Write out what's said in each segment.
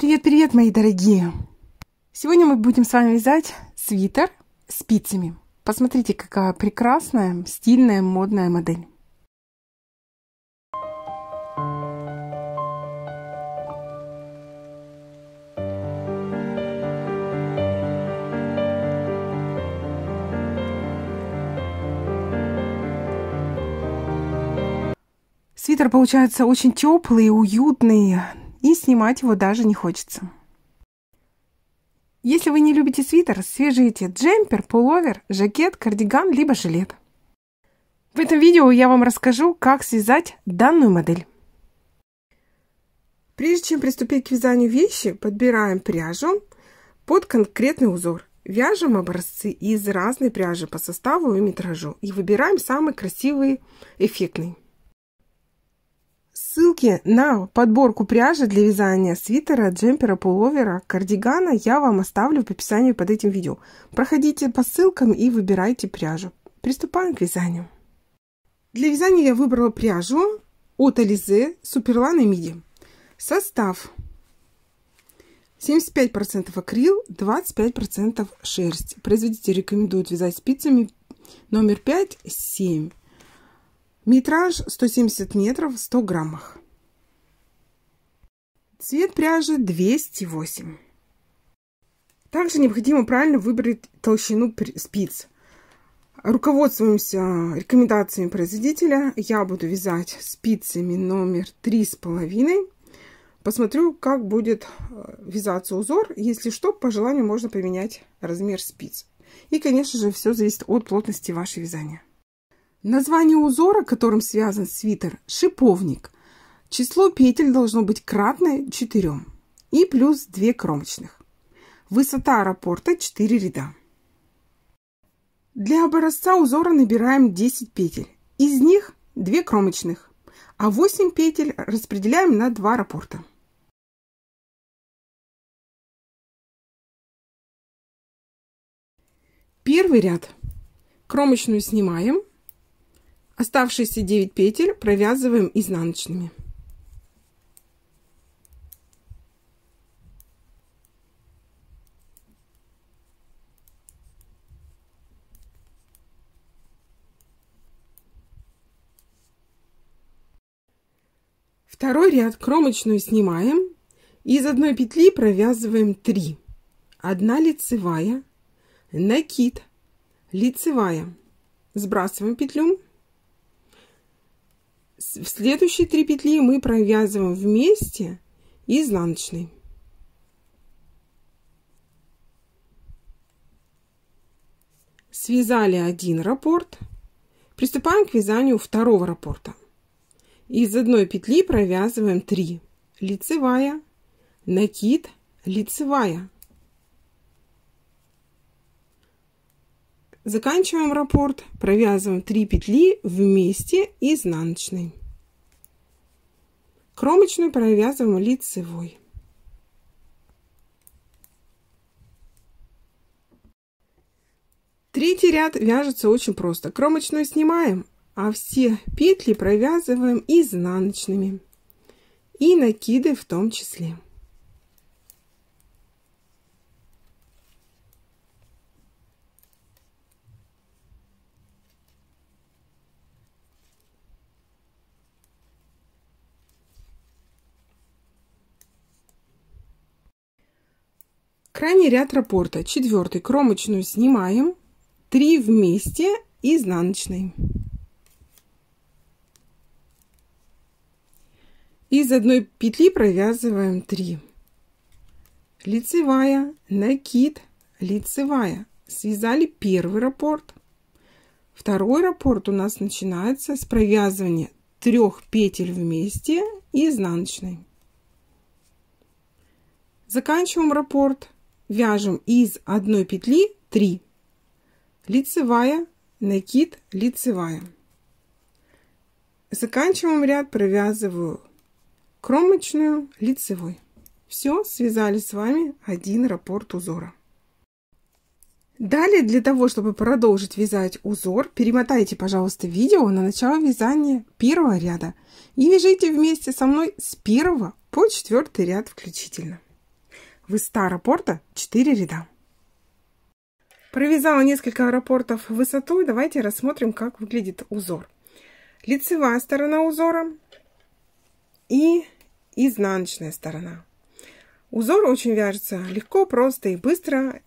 Привет-привет, мои дорогие! Сегодня мы будем с вами вязать свитер спицами. Посмотрите, какая прекрасная, стильная, модная модель. Свитер получается очень теплый, уютный, и снимать его даже не хочется. Если вы не любите свитер, свяжите джемпер, пуловер, жакет, кардиган, либо жилет. В этом видео я вам расскажу, как связать данную модель. Прежде чем приступить к вязанию вещи, подбираем пряжу под конкретный узор. Вяжем образцы из разной пряжи по составу и метражу и выбираем самый красивый, эффектный. Ссылки на подборку пряжи для вязания свитера, джемпера, пуловера, кардигана я вам оставлю в описании под этим видео. Проходите по ссылкам и выбирайте пряжу. Приступаем к вязанию. Для вязания я выбрала пряжу от Alize Superlane Midi. Состав: 75% акрил, 25% шерсть. Производитель рекомендует вязать спицами номер 5-7. Метраж 170 метров в 100 граммах. Цвет пряжи 208. Также необходимо правильно выбрать толщину спиц. Руководствуемся рекомендациями производителя. Я буду вязать спицами номер 3,5. Посмотрю, как будет вязаться узор. Если что, по желанию можно поменять размер спиц. И, конечно же, все зависит от плотности вашего вязания. Название узора, которым связан свитер, шиповник. Число петель должно быть кратное 4 и плюс 2 кромочных. Высота раппорта 4 ряда. Для образца узора набираем 10 петель. Из них 2 кромочных, а 8 петель распределяем на 2 раппорта. Первый ряд. Кромочную снимаем. Оставшиеся 9 петель провязываем изнаночными. Второй ряд. Кромочную снимаем. Из одной петли провязываем 3. 1 лицевая, накид, лицевая. Сбрасываем петлю. В следующие 3 петли мы провязываем вместе изнаночной. Связали 1 раппорт. Приступаем к вязанию второго раппорта. Из одной петли провязываем 3. Лицевая, накид, лицевая. Заканчиваем раппорт, провязываем 3 петли вместе изнаночной. Кромочную провязываем лицевой. Третий ряд вяжется очень просто. Кромочную снимаем, а все петли провязываем изнаночными. И накиды в том числе. Крайний ряд раппорта, 4-й, кромочную снимаем, 3 вместе изнаночной. Из одной петли провязываем 3. Лицевая, накид, лицевая. Связали первый раппорт. Второй раппорт у нас начинается с провязывания 3 петель вместе изнаночной. Заканчиваем раппорт. Вяжем из одной петли 3. Лицевая, накид, лицевая. Заканчиваем ряд, провязываю кромочную, лицевой. Все, связали с вами 1 раппорт узора. Далее, для того, чтобы продолжить вязать узор, перемотайте, пожалуйста, видео на начало вязания первого ряда и вяжите вместе со мной с 1 по 4 ряд включительно. Высота раппорта 4 ряда. Провязала несколько раппортов в высоту. Давайте рассмотрим, как выглядит узор. Лицевая сторона узора и изнаночная сторона. Узор очень вяжется легко, просто и быстро,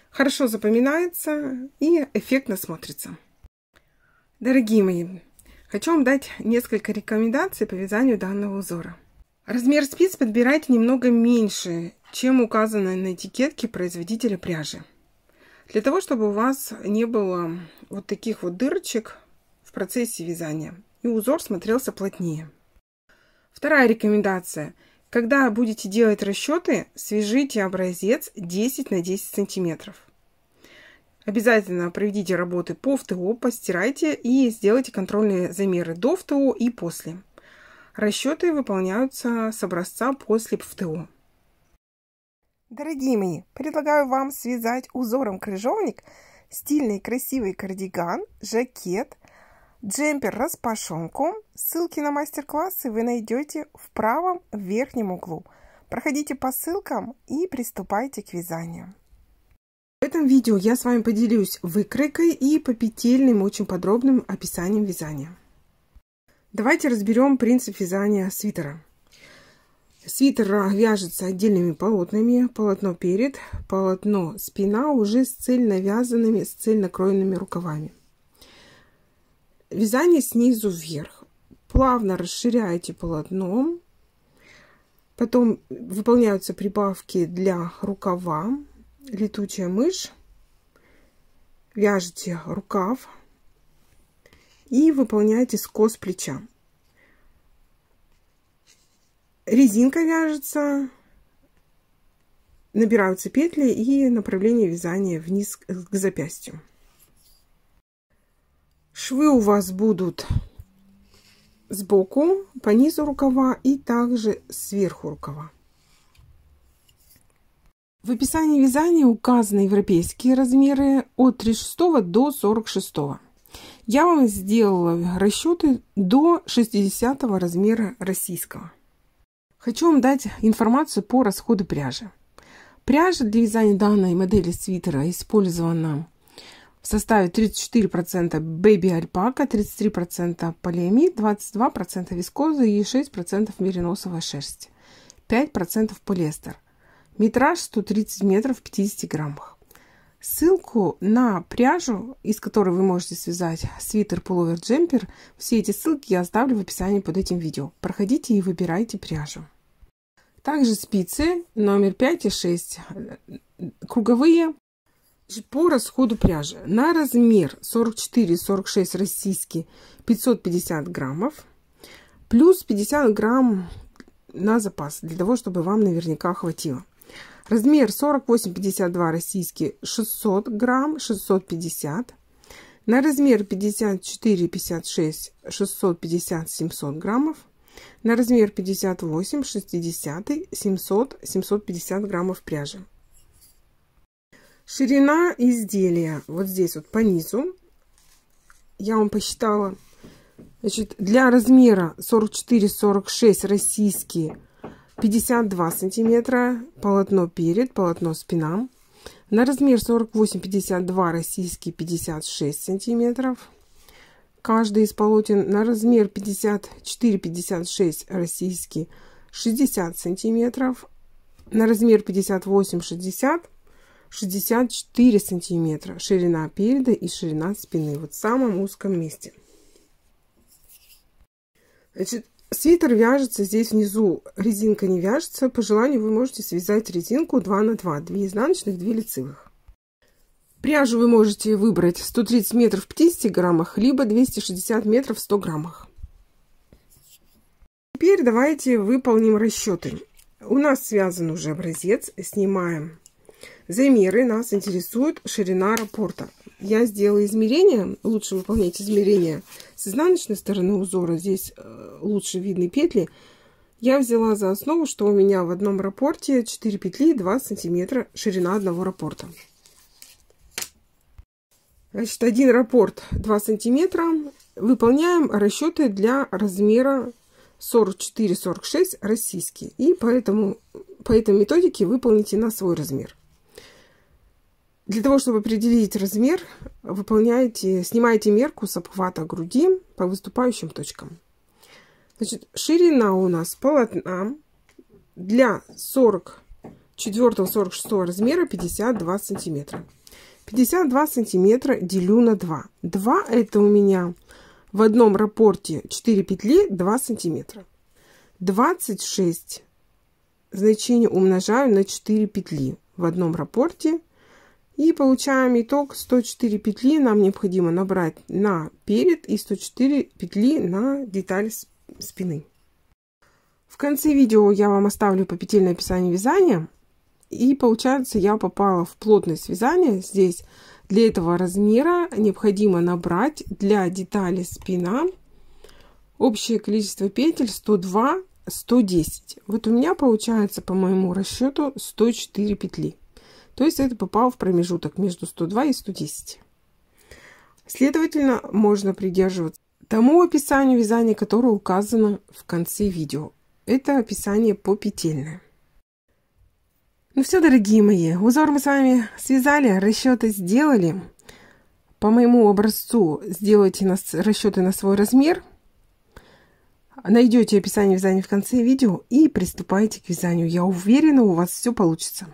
хорошо запоминается и эффектно смотрится. Дорогие мои, хочу вам дать несколько рекомендаций по вязанию данного узора. Размер спиц подбирайте немного меньше, чем указано на этикетке производителя пряжи. Для того, чтобы у вас не было вот таких вот дырочек в процессе вязания и узор смотрелся плотнее. Вторая рекомендация. Когда будете делать расчеты, свяжите образец 10 на 10 сантиметров. Обязательно проведите работы по ВТО, постирайте и сделайте контрольные замеры до ВТО и после. Расчеты выполняются с образца после ВТО. Дорогие мои, предлагаю вам связать узором крыжовник стильный красивый кардиган, жакет, джемпер-распашонку. Ссылки на мастер-классы вы найдете в правом верхнем углу. Проходите по ссылкам и приступайте к вязанию. В этом видео я с вами поделюсь выкройкой и попетельным очень подробным описанием вязания. Давайте разберем принцип вязания свитера. Свитер вяжется отдельными полотнами. Полотно перед, полотно спина уже с цельно вязанными, с цельно кроенными рукавами. Вязание снизу вверх. Плавно расширяете полотно. Потом выполняются прибавки для рукава. Летучая мышь. Вяжете рукав. И выполняете скос плеча. Резинка вяжется. Набираются петли и направление вязания вниз к запястью. Швы у вас будут сбоку, по низу рукава и также сверху рукава. В описании вязания указаны европейские размеры от 36 до 46. Я вам сделала расчеты до 60 размера российского. Хочу вам дать информацию по расходу пряжи. Пряжа для вязания данной модели свитера использована в составе 34% бэби альпака, 33% полиамид, 22% вискоза и 6% мериносовая шерсть, 5% полиэстер. Метраж 130 метров в 50 граммах. Ссылку на пряжу, из которой вы можете связать свитер, пуловер, джемпер, все эти ссылки я оставлю в описании под этим видео. Проходите и выбирайте пряжу. Также спицы номер 5 и 6 круговые. По расходу пряжи на размер 44-46 российский 550 граммов, плюс 50 грамм на запас, для того, чтобы вам наверняка хватило. Размер 48-52 российский 600 грамм, 650. На размер 54-56 650-700 граммов. На размер 58-60 700-750 граммов пряжи. Ширина изделия вот здесь вот по низу. Я вам посчитала. Значит, для размера 44-46 российский 52 сантиметра. Полотно перед, полотно спина. На размер 48-52 российский 56 сантиметров. Каждый из полотен. На размер 54-56 российский 60 сантиметров. На размер 58-60 64 сантиметра ширина переда и ширина спины, вот в самом узком месте. Значит, свитер вяжется здесь внизу, резинка не вяжется. По желанию вы можете связать резинку 2 на 2, 2 изнаночных, 2 лицевых. Пряжу вы можете выбрать 130 метров в 50 граммах, либо 260 метров в 100 граммах. Теперь давайте выполним расчеты. У нас связан уже образец, снимаем замеры, нас интересует ширина раппорта. Я сделала измерения, лучше выполнять измерения с изнаночной стороны узора, здесь лучше видны петли. Я взяла за основу, что у меня в одном раппорте 4 петли, 2 сантиметра ширина одного раппорта. Значит, один раппорт 2 сантиметра. Выполняем расчеты для размера 44-46 российский. И поэтому по этой методике выполните на свой размер. Для того, чтобы определить размер, снимаете мерку с обхвата груди по выступающим точкам. Значит, ширина у нас полотна для 44-46 размера 52 сантиметра. 52 сантиметра делю на 2. 2 это у меня в одном раппорте 4 петли 2 сантиметра. 26 значение умножаю на 4 петли в одном раппорте. И получаем итог 104 петли нам необходимо набрать на перед и 104 петли на деталь спины. В конце видео я вам оставлю попетельное описание вязания. И получается, я попала в плотность вязания. Здесь для этого размера необходимо набрать для детали спина общее количество петель 102, 110. Вот у меня получается по моему расчету 104 петли. То есть это попало в промежуток между 102 и 110. Следовательно, можно придерживаться тому описанию вязания, которое указано в конце видео. Это описание попетельное. Ну все, дорогие мои, узор мы с вами связали, расчеты сделали. По моему образцу сделайте расчеты на свой размер. Найдете описание вязания в конце видео и приступайте к вязанию. Я уверена, у вас все получится.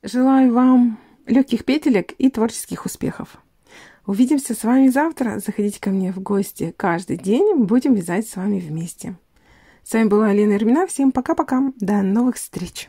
Желаю вам легких петелек и творческих успехов. Увидимся с вами завтра. Заходите ко мне в гости каждый день. Будем вязать с вами вместе. С вами была Лена Ермина. Всем пока-пока. До новых встреч.